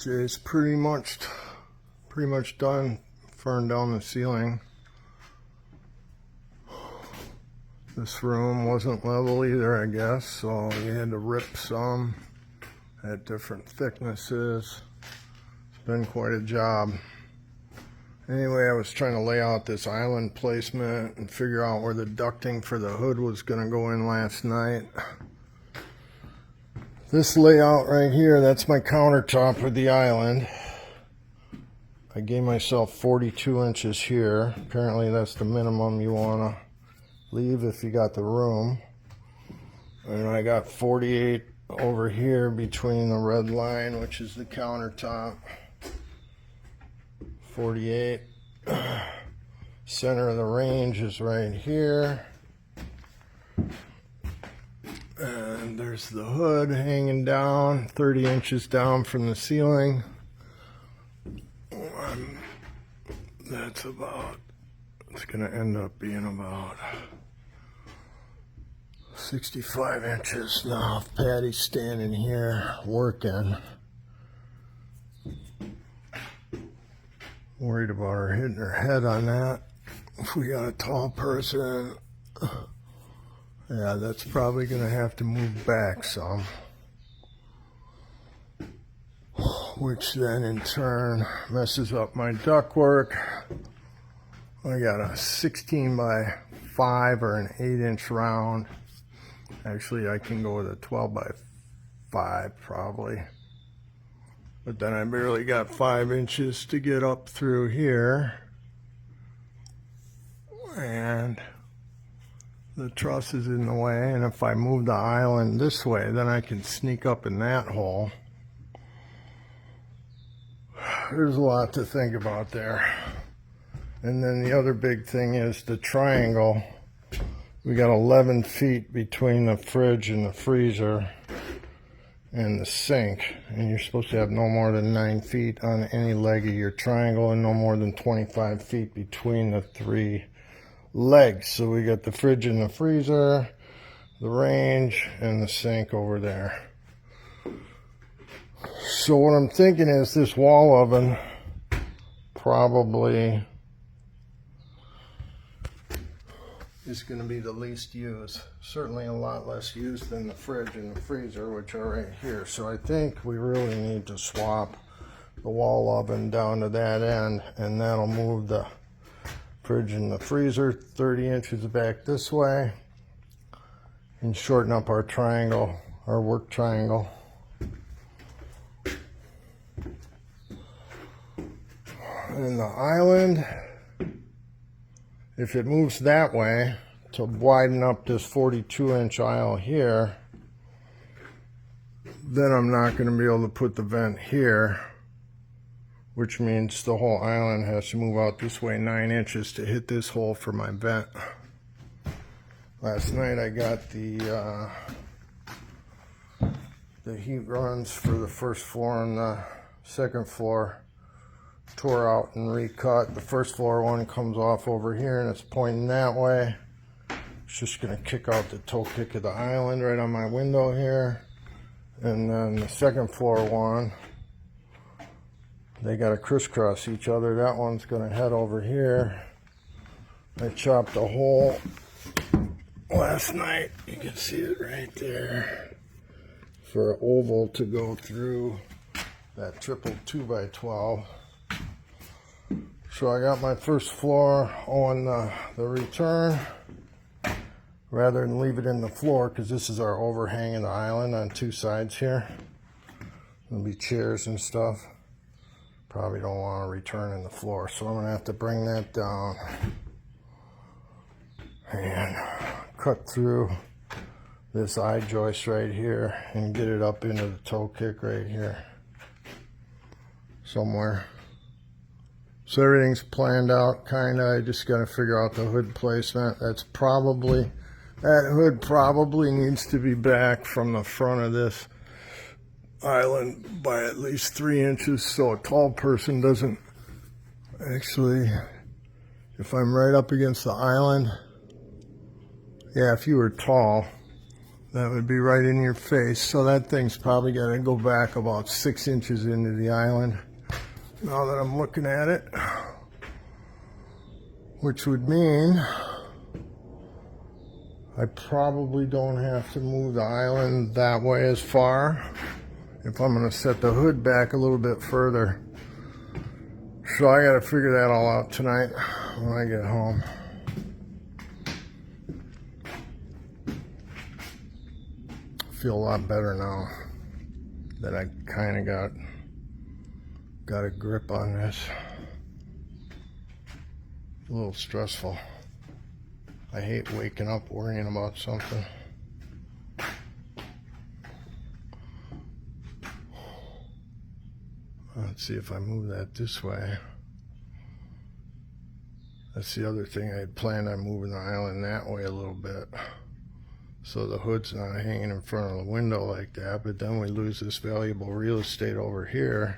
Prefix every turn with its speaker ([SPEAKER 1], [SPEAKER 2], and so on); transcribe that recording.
[SPEAKER 1] Jay's pretty much done furring down the ceiling. This room wasn't level either, I guess, so you had to rip some at different thicknesses. It's been quite a job. Anyway, I was trying to lay out this island placement and figure out where the ducting for the hood was going to go in last night. This layout right here, that's my countertop for the island. I gave myself 42 inches here. Apparently that's the minimum you want to leave if you got the room. And I got 48 over here between the red line, which is the countertop. 48. Center of the range is right here. And there's the hood hanging down, 30 inches down from the ceiling. That's about, it's going to end up being about 65 inches. Now, if Patty's standing here working, worried about her hitting her head on that. If we got a tall person, yeah, that's probably going to have to move back some, which then in turn messes up my ductwork. I got a 16 by 5 or an 8-inch round. Actually, I can go with a 12 by 5 probably. But then I barely got 5 inches to get up through here. And the truss is in the way, and if I move the island this way, then I can sneak up in that hole. There's a lot to think about there. And then the other big thing is the triangle. We got 11 feet between the fridge and the freezer and the sink, and you're supposed to have no more than 9 feet on any leg of your triangle and no more than 25 feet between the 3 legs. So we got the fridge and the freezer, the range, and the sink over there. So what I'm thinking is this wall oven probably is going to be the least used. Certainly a lot less used than the fridge and the freezer, which are right here. So I think we really need to swap the wall oven down to that end, and that'll move the fridge and the freezer 30 inches back this way and shorten up our triangle, our work triangle. And the island, if it moves that way to widen up this 42-inch aisle here, then I'm not going to be able to put the vent here, which means the whole island has to move out this way 9 inches to hit this hole for my vent. Last night I got the heat runs for the first floor and the second floor tore out and recut. The first floor one comes off over here and it's pointing that way. It's just going to kick out the toe kick of the island right on my window here. And then the second floor one, they got to crisscross each other. That one's going to head over here. I chopped a hole last night. You can see it right there. For an oval to go through that triple 2x12. So I got my first floor on the return, rather than leave it in the floor, because this is our overhang of the island on 2 sides here. There'll be chairs and stuff. Probably don't want to return in the floor, so I'm going to have to bring that down and cut through this eye joist right here and get it up into the toe kick right here somewhere. So everything's planned out, kinda. I just gotta figure out the hood placement. That hood probably needs to be back from the front of this island by at least 3 inches, so a tall person doesn't actually, if I'm right up against the island, yeah, if you were tall, That would be right in your face. So that thing's probably got to go back about 6 inches into the island. Now that I'm looking at it, which would mean I probably don't have to move the island that way as far if I'm going to set the hood back a little bit further. So I got to figure that all out tonight when I get home. Feel a lot better now that I kind of got a grip on this. A little stressful. I hate waking up worrying about something. Let's see if I move that this way. That's the other thing. I had planned on moving the island that way a little bit, so the hood's not hanging in front of the window like that, but then we lose this valuable real estate over here.